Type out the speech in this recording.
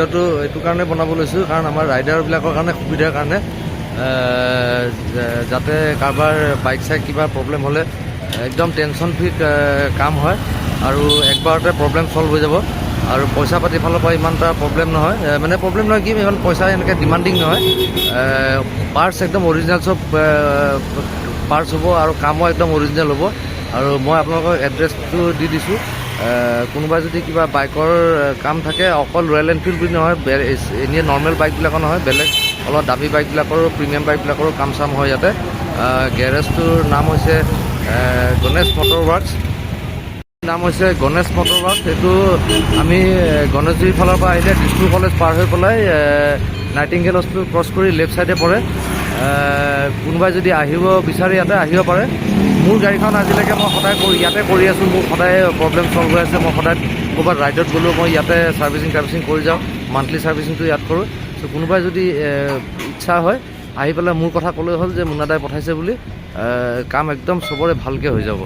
ভিডিঅ'টো এইটো কাৰণে বনাব লৈছোঁ কাৰণ আমাৰ ৰাইডাৰবিলাকৰ কাৰণে সুবিধাৰ কাৰণে যাতে কাৰোবাৰ বাইক চাইক কিবা প্ৰব্লেম হ'লে একদম টেনশ্যন ফ্ৰী কাম হয় আৰু একবাৰতে প্ৰব্লেম ছল্ভ হৈ যাব আৰু পইচা পাতি ফালৰ পৰা ইমান এটা প্ৰব্লেম নহয় মানে প্ৰব্লেম নহয় কি ইমান পইচা এনেকৈ ডিমাণ্ডিং নহয় পাৰ্টছ একদম অৰিজিনেল চব পাৰ্টছ হ'ব আৰু কামো একদম অৰিজিনেল হ'ব আৰু মই আপোনালোকক এড্ৰেছটো দি দিছোঁ কোনোবাই যদি কিবা বাইকৰ কাম থাকে অকল ৰয়েল এনফিল্ড বুলি নহয় এনেই নৰ্মেল বাইকবিলাকৰ নহয় বেলেগ অলপ দামী বাইকবিলাকৰো প্ৰিমিয়াম বাইকবিলাকৰো কাম চাম হয় ইয়াতে গেৰেজটোৰ নাম হৈছে গণেশ মটৰ ৱৰ্কছ এইটো আমি গণেশগুৰিৰ ফালৰ পৰা আহিলে দিছপুৰ কলেজ পাৰ হৈ পেলাই নাইটিংগেল হস্পিটেল ক্ৰছ কৰি লেফ্ট ছাইডে পৰে কোনোবাই যদি আহিব বিচাৰে ইয়াতে আহিব পাৰে মোৰ গাড়ীখন আজিলৈকে মই সদায় ইয়াতে কৰি আছোঁ মোৰ সদায় প্ৰব্লেম ছল্ভ হৈ আছে মই সদায় ক'ৰবাত ৰাইডত গ'লেও মই ইয়াতে ছাৰ্ভিচিং কৰি যাওঁ মান্থলি ছাৰ্ভিচিংটো ইয়াত কৰোঁ চ' কোনোবাই যদি ইচ্ছা হয় আহি পেলাই মোৰ কথা ক'লেই হ'ল যে মুন্নাদাই পঠাইছে বুলি কাম একদম চবৰে ভালকৈ হৈ যাব